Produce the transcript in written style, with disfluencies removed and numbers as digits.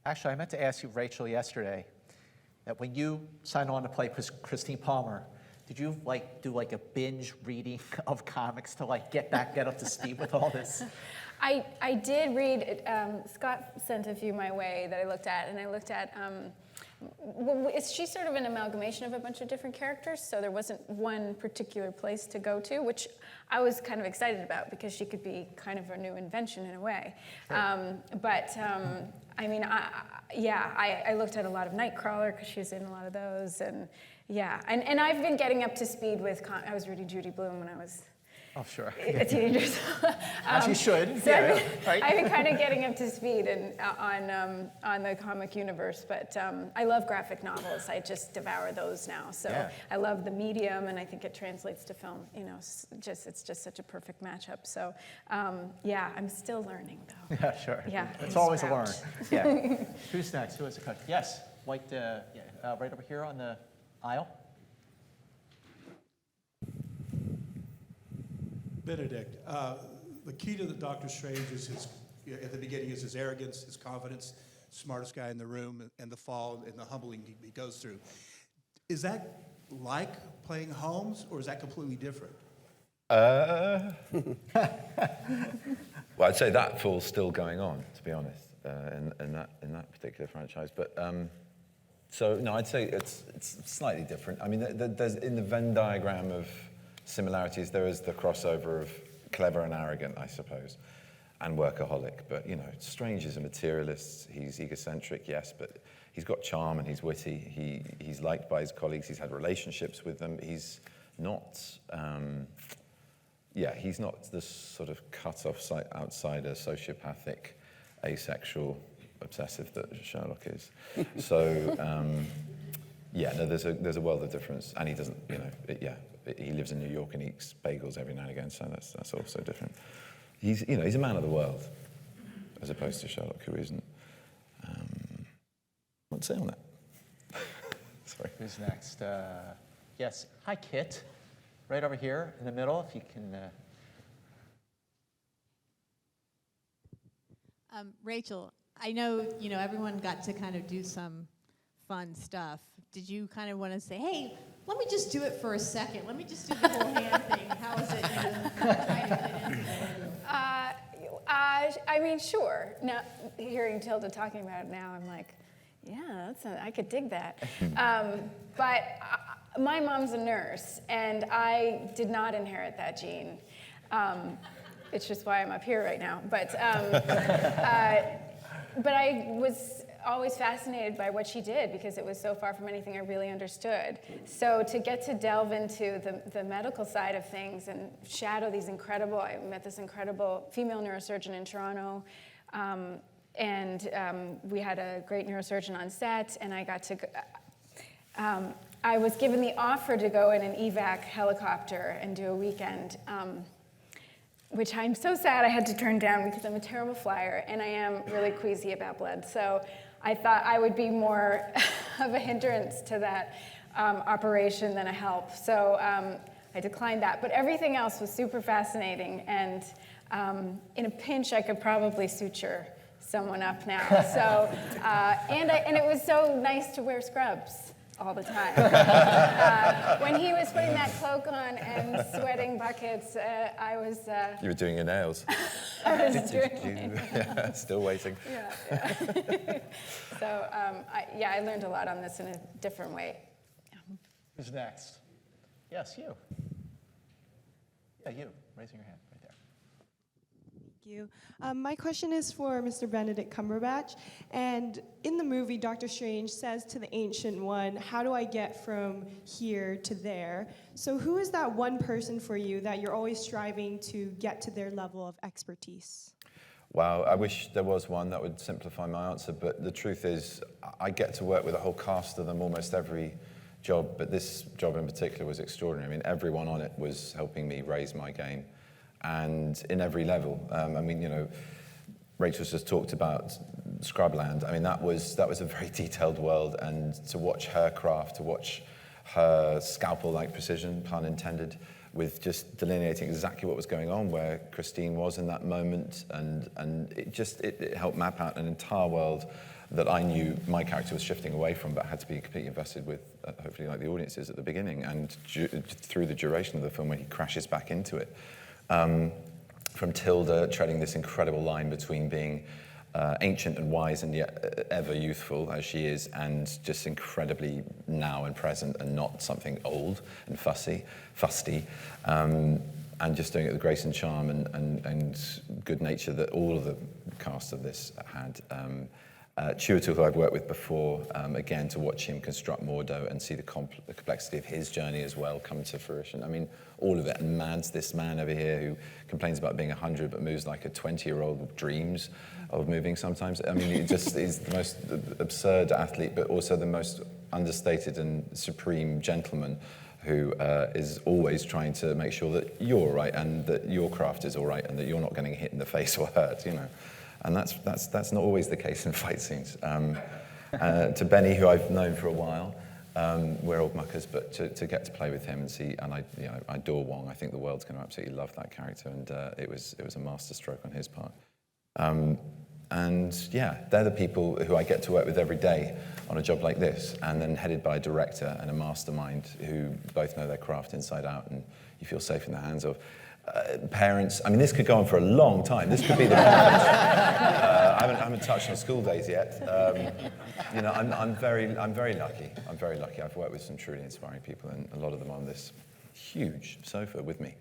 Actually, I meant to ask you, Rachel, yesterday, that when you signed on to play Christine Palmer, did you do like a binge reading of comics to get up to speed with all this? I did read, Scott sent a few my way that I looked at, and I looked at, she's sort of an amalgamation of a bunch of different characters, so there wasn't one particular place to go to, which I was kind of excited about because she could be kind of a new invention in a way. Sure. I mean, I looked at a lot of Nightcrawler because she was in a lot of those, and yeah, and I've been getting up to speed with, I was reading Judy Blume when I was oh, sure. a teenager. As you should. So yeah, right? I've been kind of getting up to speed on the comic universe, but I love graphic novels. I just devour those now. So yeah. I love the medium, and I think it translates to film. You know, it's just such a perfect matchup. So yeah, I'm still learning though. Yeah, sure. Yeah, it's always a learn. Yeah. Who's next? Who has a question? Yes, right over here on the aisle. Benedict, the key to the Doctor Strange is at the beginning is his arrogance, his confidence, smartest guy in the room, and the fall and the humbling he goes through. Is that like playing Holmes, or is that completely different? Well, I'd say that fall's still going on, to be honest, in that particular franchise. But so no, I'd say it's slightly different. I mean, there's in the Venn diagram of similarities, there is the crossover of clever and arrogant, I suppose, and workaholic. But, you know, Strange is a materialist. He's egocentric, yes, but he's got charm and he's witty. He's liked by his colleagues. He's had relationships with them. He's not, he's not the sort of cut-off outsider, sociopathic, asexual, obsessive that Sherlock is. So, there's a world of difference, and he doesn't, he lives in New York and eats bagels every now and again, so that's also different. He's a man of the world, as opposed to Sherlock, who isn't. What to say on that? Sorry. Who's next? Yes. Hi, Kit. Right over here in the middle, if you can. Rachel, I know everyone got to kind of do some fun stuff. Did you kind of want to say, hey, let me just do it for a second. Let me just do the whole hand thing. How is it trying to fit into it? I mean, sure. Now, hearing Tilda talking about it now, I'm like, yeah, I could dig that. But my mom's a nurse, and I did not inherit that gene. It's just why I'm up here right now. But I was always fascinated by what she did because it was so far from anything I really understood. So to get to delve into the medical side of things and shadow I met this incredible female neurosurgeon in Toronto, and we had a great neurosurgeon on set, and I got to I was given the offer to go in an evac helicopter and do a weekend, which I'm so sad I had to turn down because I'm a terrible flyer and I am really queasy about blood. So I thought I would be more of a hindrance to that operation than a help. So I declined that. But everything else was super fascinating. And in a pinch, I could probably suture someone up now. So and it was so nice to wear scrubs all the time. When he was putting that cloak on and sweating buckets, I was... You were doing your nails. I was doing Yeah, still waiting. Yeah. So, I learned a lot on this in a different way. Who's next? Yes, you. Yeah, you. Raising your hand right there. Thank you. My question is for Mr. Benedict Cumberbatch. And in the movie, Doctor Strange says to the Ancient One, how do I get from here to there? So who is that one person for you that you're always striving to get to their level of expertise? Wow, I wish there was one that would simplify my answer, but the truth is I get to work with a whole cast of them almost every job, but this job in particular was extraordinary. I mean, everyone on it was helping me raise my game, and in every level. Rachel's just talked about Scrubland. I mean, that was a very detailed world, and to watch her craft, to watch her scalpel-like precision, pun intended, with just delineating exactly what was going on, where Christine was in that moment, and it helped map out an entire world that I knew my character was shifting away from, but had to be completely invested with, hopefully like the audience is at the beginning, and through the duration of the film when he crashes back into it. From Tilda treading this incredible line between being ancient and wise and yet ever youthful as she is, and just incredibly now and present and not something old and fusty, and just doing it with grace and charm and good nature that all of the cast of this had. Chiwetel, who I've worked with before, again, to watch him construct Mordo and see the complexity of his journey as well come to fruition. I mean, all of it. And Mads, this man over here who complains about being 100 but moves like a 20-year-old dreams of moving sometimes. I mean, he just is the most absurd athlete, but also the most understated and supreme gentleman who is always trying to make sure that you're all right and that your craft is all right and that you're not getting hit in the face or hurt, you know. And that's not always the case in fight scenes. To Benny, who I've known for a while, we're old muckers, but to get to play with him and see, and I adore Wong. I think the world's going to absolutely love that character, and it was a masterstroke on his part. And yeah, they're the people who I get to work with every day on a job like this, and then headed by a director and a mastermind who both know their craft inside out, and you feel safe in the hands of. Parents, I mean, this could go on for a long time. This could be the parents. I haven't touched on school days yet. You know, I'm very lucky. I'm very lucky. I've worked with some truly inspiring people, and a lot of them on this huge sofa with me.